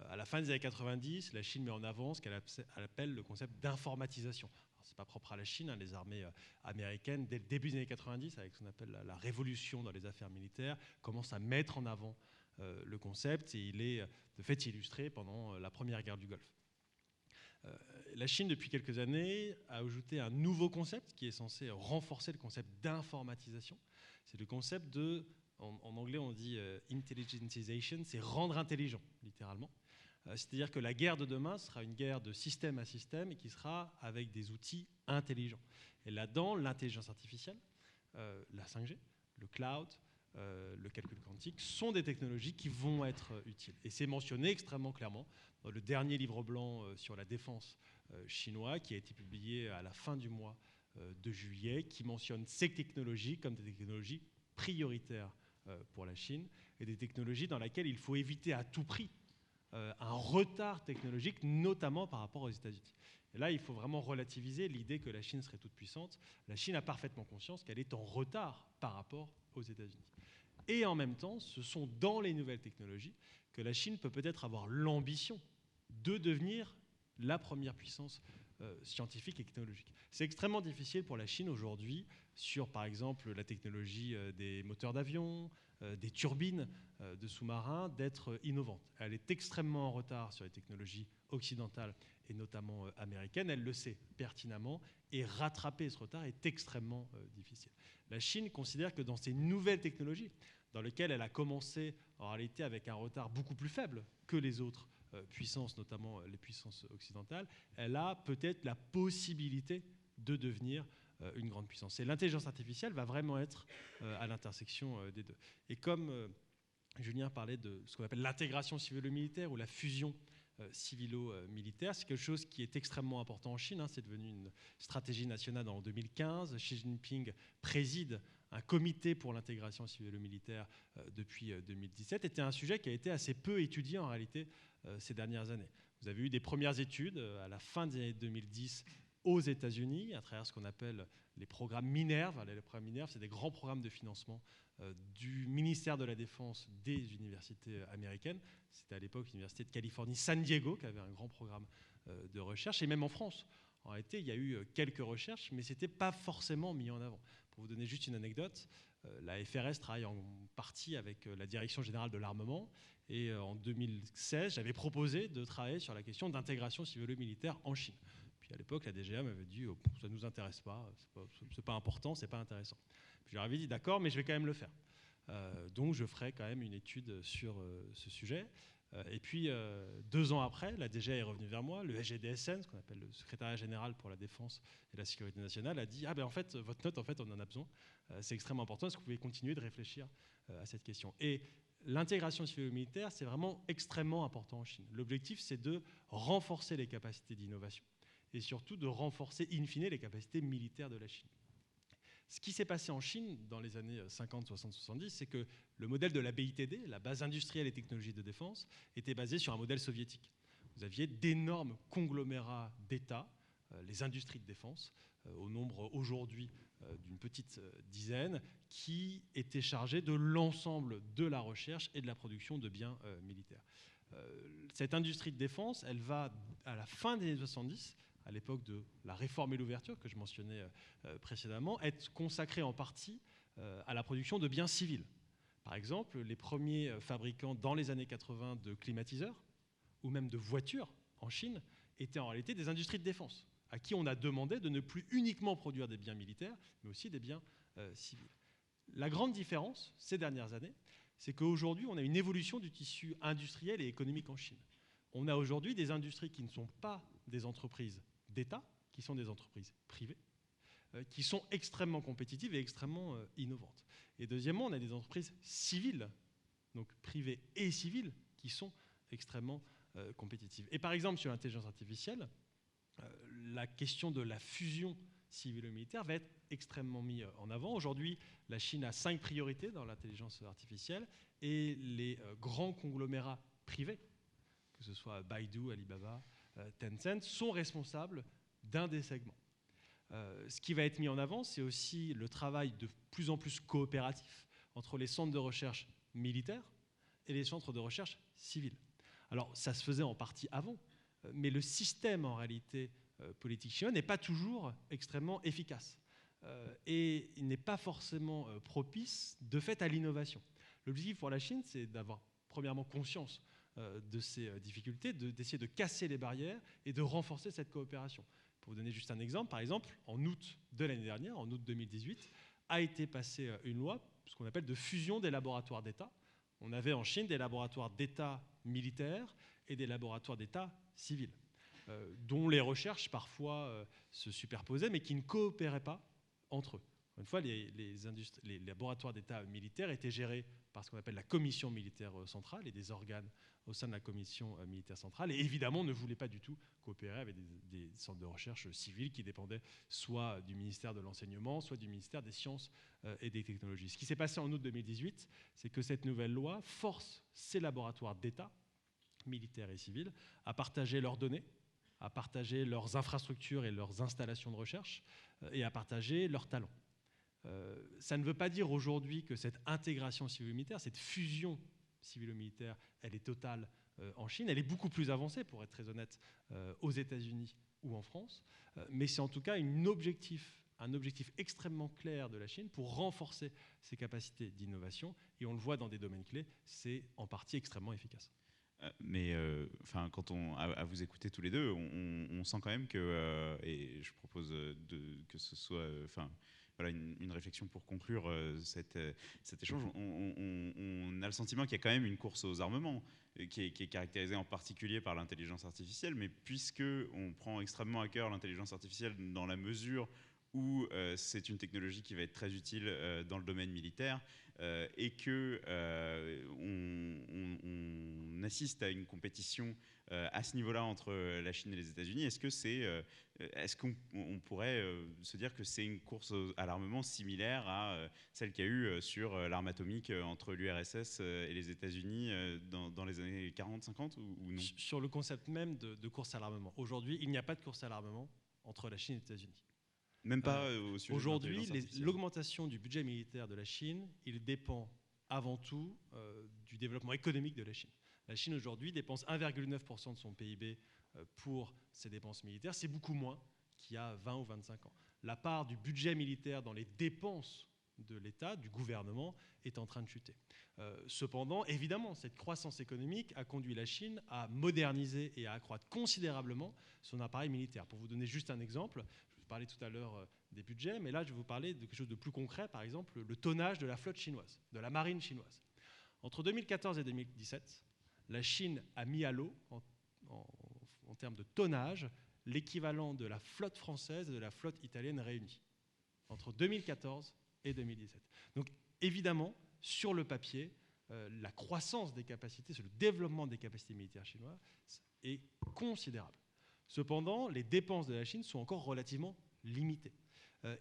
À la fin des années 90, la Chine met en avant ce qu'elle appelle le concept d'informatisation. Ce n'est pas propre à la Chine, les armées américaines, dès le début des années 90, avec ce qu'on appelle la révolution dans les affaires militaires, commencent à mettre en avant le concept, et il est de fait illustré pendant la première guerre du Golfe. La Chine, depuis quelques années, a ajouté un nouveau concept qui est censé renforcer le concept d'informatisation. C'est le concept de, en anglais on dit intelligentization, c'est rendre intelligent, littéralement. C'est-à-dire que la guerre de demain sera une guerre de système à système et qui sera avec des outils intelligents. Et là-dedans, l'intelligence artificielle, la 5G, le cloud, le calcul quantique sont des technologies qui vont être utiles. Et c'est mentionné extrêmement clairement dans le dernier livre blanc sur la défense chinois qui a été publié à la fin du mois de juillet, qui mentionne ces technologies comme des technologies prioritaires pour la Chine et des technologies dans lesquelles il faut éviter à tout prix un retard technologique, notamment par rapport aux États-Unis. Et là, il faut vraiment relativiser l'idée que la Chine serait toute puissante. La Chine a parfaitement conscience qu'elle est en retard par rapport aux États-Unis. Et en même temps, ce sont dans les nouvelles technologies que la Chine peut peut-être avoir l'ambition de devenir la première puissance scientifique et technologique. C'est extrêmement difficile pour la Chine aujourd'hui sur, par exemple, la technologie des moteurs d'avion, des turbines de sous-marins, d'être innovante. Elle est extrêmement en retard sur les technologies occidentales et notamment américaines. Elle le sait pertinemment et rattraper ce retard est extrêmement difficile. La Chine considère que dans ces nouvelles technologies, dans lesquelles elle a commencé en réalité avec un retard beaucoup plus faible que les autres puissances, notamment les puissances occidentales, elle a peut-être la possibilité de devenir une grande puissance. Et l'intelligence artificielle va vraiment être à l'intersection des deux. Et comme Julien parlait de ce qu'on appelle l'intégration civilo-militaire ou la fusion civilo-militaire, c'est quelque chose qui est extrêmement important en Chine. C'est devenu une stratégie nationale en 2015. Xi Jinping préside un comité pour l'intégration civilo-militaire depuis 2017. C'était un sujet qui a été assez peu étudié en réalité ces dernières années. Vous avez eu des premières études à la fin des années 2010 aux États-Unis, à travers ce qu'on appelle les programmes Minerve. Les programmes Minerve, c'est des grands programmes de financement du ministère de la Défense des universités américaines. C'était à l'époque l'Université de Californie San Diego qui avait un grand programme de recherche, et même en France. En réalité, il y a eu quelques recherches, mais ce n'était pas forcément mis en avant. Pour vous donner juste une anecdote, la FRS travaille en partie avec la Direction générale de l'armement, et en 2016, j'avais proposé de travailler sur la question d'intégration civilo-militaire en Chine. Puis à l'époque, la DGA m'avait dit ça ne nous intéresse pas, c'est pas important, c'est pas intéressant. Puis je leur avais dit d'accord, mais je vais quand même le faire. Donc je ferai quand même une étude sur ce sujet. Et puis 2 ans après, la DGA est revenue vers moi, le SGDSN, ce qu'on appelle le secrétariat général pour la défense et la sécurité nationale, a dit en fait votre note, en fait on en a besoin, c'est extrêmement important, est-ce que vous pouvez continuer de réfléchir à cette question? Et l'intégration civilo-militaire, c'est vraiment extrêmement important en Chine. L'objectif, c'est de renforcer les capacités d'innovation et surtout de renforcer in fine les capacités militaires de la Chine. Ce qui s'est passé en Chine dans les années 50, 60, 70, c'est que le modèle de la BITD, la base industrielle et technologie de défense, était basé sur un modèle soviétique. Vous aviez d'énormes conglomérats d'États, les industries de défense, au nombre aujourd'hui d'une petite dizaine, qui étaient chargés de l'ensemble de la recherche et de la production de biens militaires. Cette industrie de défense, elle va, à la fin des années 70, à l'époque de la réforme et l'ouverture que je mentionnais précédemment, être consacrée en partie à la production de biens civils. Par exemple, les premiers fabricants dans les années 80 de climatiseurs ou même de voitures en Chine étaient en réalité des industries de défense, à qui on a demandé de ne plus uniquement produire des biens militaires, mais aussi des biens civils. La grande différence ces dernières années, c'est qu'aujourd'hui, on a une évolution du tissu industriel et économique en Chine. On a aujourd'hui des industries qui ne sont pas des entreprises d'État, qui sont des entreprises privées, qui sont extrêmement compétitives et extrêmement innovantes. Et deuxièmement, on a des entreprises civiles donc privées et civiles, qui sont extrêmement compétitives. Et par exemple, sur l'intelligence artificielle, la question de la fusion civilo-militaire va être extrêmement mise en avant. Aujourd'hui, la Chine a 5 priorités dans l'intelligence artificielle et les grands conglomérats privés, que ce soit Baidu, Alibaba, Tencent, sont responsables d'un des segments. Ce qui va être mis en avant, c'est aussi le travail de plus en plus coopératif entre les centres de recherche militaires et les centres de recherche civils. Alors, ça se faisait en partie avant, mais le système, en réalité, politique chinois n'est pas toujours extrêmement efficace. Et il n'est pas forcément propice, de fait, à l'innovation. L'objectif pour la Chine, c'est d'avoir, premièrement, conscience de ces difficultés, d'essayer de casser les barrières et de renforcer cette coopération. Pour vous donner juste un exemple, par exemple, en août de l'année dernière, en août 2018, a été passée une loi, ce qu'on appelle de fusion des laboratoires d'État. On avait en Chine des laboratoires d'État militaires et des laboratoires d'État civils, dont les recherches parfois se superposaient, mais qui ne coopéraient pas entre eux. Une fois, les laboratoires d'État militaires étaient gérés par ce qu'on appelle la commission militaire centrale et des organes au sein de la commission militaire centrale, et évidemment ne voulaient pas du tout coopérer avec des centres de recherche civils qui dépendaient soit du ministère de l'Enseignement, soit du ministère des Sciences et des Technologies. Ce qui s'est passé en août 2018, c'est que cette nouvelle loi force ces laboratoires d'État, militaires et civils, à partager leurs données, à partager leurs infrastructures et leurs installations de recherche, et à partager leurs talents. Ça ne veut pas dire aujourd'hui que cette intégration civilo-militaire, cette fusion civilo-militaire, elle est totale en Chine. Elle est beaucoup plus avancée, pour être très honnête, aux États-Unis ou en France. Mais c'est en tout cas un objectif extrêmement clair de la Chine pour renforcer ses capacités d'innovation. Et on le voit dans des domaines clés, c'est en partie extrêmement efficace. Mais quand à vous écouter tous les deux, on sent quand même que, et je propose que ce soit voilà, une réflexion pour conclure cet échange, on a le sentiment qu'il y a quand même une course aux armements qui est caractérisée en particulier par l'intelligence artificielle, mais puisque on prend extrêmement à cœur l'intelligence artificielle dans la mesure où c'est une technologie qui va être très utile dans le domaine militaire et que on assiste à une compétition à ce niveau-là entre la Chine et les États-Unis. Est-ce qu'on pourrait se dire que c'est une course à l'armement similaire à celle qu'il y a eu sur l'arme atomique entre l'URSS et les États-Unis dans les années 40-50 ou non? Sur le concept même de course à l'armement, aujourd'hui, il n'y a pas de course à l'armement entre la Chine et les États-Unis. Même pas au sujet aujourd'hui, de l'intelligence l'augmentation du budget militaire de la Chine, il dépend avant tout du développement économique de la Chine. La Chine aujourd'hui dépense 1,9% de son PIB pour ses dépenses militaires. C'est beaucoup moins qu'il y a 20 ou 25 ans. La part du budget militaire dans les dépenses de l'État, du gouvernement, est en train de chuter. Cependant, évidemment, cette croissance économique a conduit la Chine à moderniser et à accroître considérablement son appareil militaire. Pour vous donner juste un exemple, je vous parlais tout à l'heure des budgets, mais là, je vais vous parler de quelque chose de plus concret, par exemple, le tonnage de la flotte chinoise, de la marine chinoise. Entre 2014 et 2017, la Chine a mis à l'eau, en termes de tonnage, l'équivalent de la flotte française et de la flotte italienne réunies, entre 2014 et 2017. Donc, évidemment, sur le papier, la croissance des capacités, le développement des capacités militaires chinoises est considérable. Cependant, les dépenses de la Chine sont encore relativement limitées.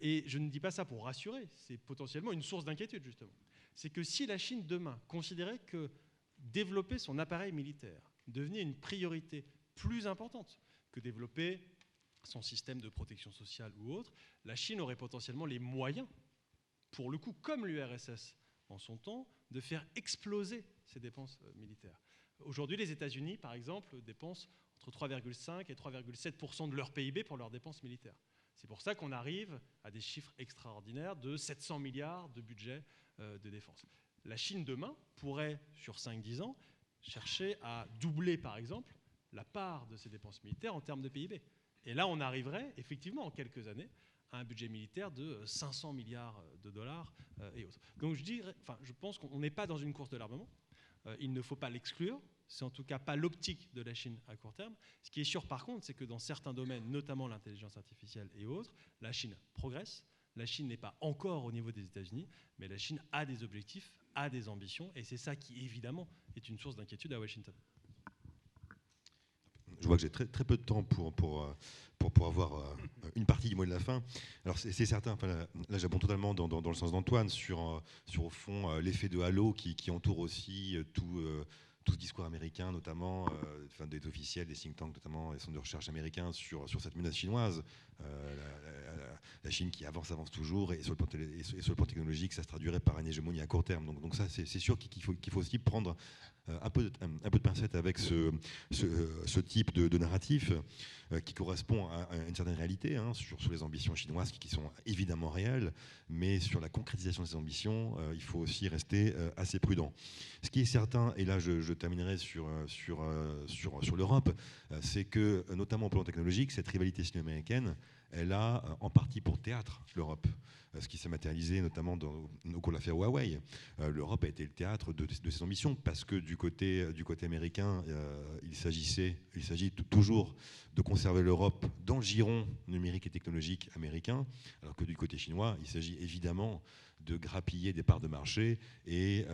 Et je ne dis pas ça pour rassurer, c'est potentiellement une source d'inquiétude, justement. C'est que si la Chine, demain, considérait que développer son appareil militaire devenait une priorité plus importante que développer son système de protection sociale ou autre, la Chine aurait potentiellement les moyens, pour le coup, comme l'URSS en son temps, de faire exploser ses dépenses militaires. Aujourd'hui, les États-Unis, par exemple, dépensent entre 3,5 et 3,7% de leur PIB pour leurs dépenses militaires. C'est pour ça qu'on arrive à des chiffres extraordinaires de 700 milliards de budget de défense. La Chine, demain, pourrait, sur 5-10 ans, chercher à doubler, par exemple, la part de ses dépenses militaires en termes de PIB. Et là, on arriverait, effectivement, en quelques années, à un budget militaire de 500 milliards de dollars et autres. Donc je pense qu'on n'est pas dans une course de l'armement. Il ne faut pas l'exclure. C'est en tout cas pas l'optique de la Chine à court terme. Ce qui est sûr, par contre, c'est que dans certains domaines, notamment l'intelligence artificielle et autres, la Chine progresse. La Chine n'est pas encore au niveau des États-Unis, mais la Chine a des objectifs a des ambitions, et c'est ça qui, évidemment, est une source d'inquiétude à Washington. Je vois que j'ai très peu de temps pour avoir une partie du mot de la fin. Alors c'est certain, enfin, là j'abonde totalement dans le sens d'Antoine sur au fond l'effet de halo qui entoure aussi tout ce discours américain, notamment des officiels, des think tanks, notamment les centres de recherche américains sur cette menace chinoise. La Chine qui avance toujours, et sur le plan technologique, ça se traduirait par une hégémonie à court terme. Donc ça, c'est sûr qu'il faut aussi prendre un peu de pincette avec ce type de narratif qui correspond à une certaine réalité sur les ambitions chinoises qui sont évidemment réelles, mais sur la concrétisation de ces ambitions, il faut aussi rester assez prudent. Ce qui est certain, et là je terminerai sur l'Europe, c'est que, notamment au plan technologique, cette rivalité sino-américaine, elle a en partie pour théâtre l'Europe. Ce qui s'est matérialisé notamment au cours de l'affaire Huawei. L'Europe a été le théâtre de ses ambitions, parce que du côté américain, il s'agit toujours de conserver l'Europe dans le giron numérique et technologique américain, alors que du côté chinois, il s'agit évidemment de grappiller des parts de marché et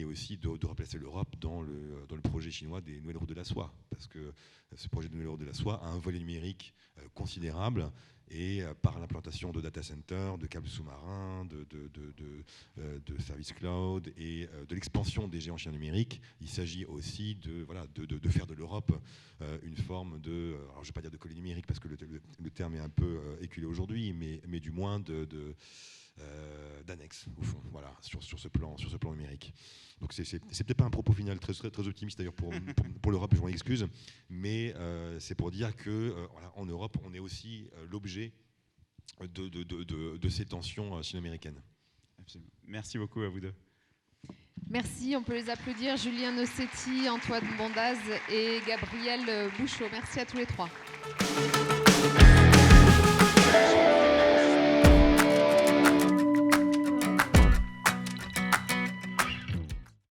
aussi de replacer l'Europe dans le projet chinois des nouvelles routes de la soie, parce que ce projet de nouvelles routes de la soie a un volet numérique considérable, et par l'implantation de data centers, de câbles sous-marins, de services cloud et de l'expansion des géants chinois numériques, il s'agit aussi de faire de l'Europe une forme de, alors je ne vais pas dire de colline numérique parce que le terme est un peu éculé aujourd'hui, mais du moins d'annexe au fond, voilà, sur ce plan numérique. Donc c'est peut-être pas un propos final très optimiste d'ailleurs pour l'Europe, je m'en excuse, mais c'est pour dire que en Europe on est aussi l'objet de ces tensions sino-américaines. Absolument. Merci beaucoup à vous deux. Merci, on peut les applaudir, Julien Nossetti, Antoine Bondaz et Gabriel Bouchot. Merci à tous les trois.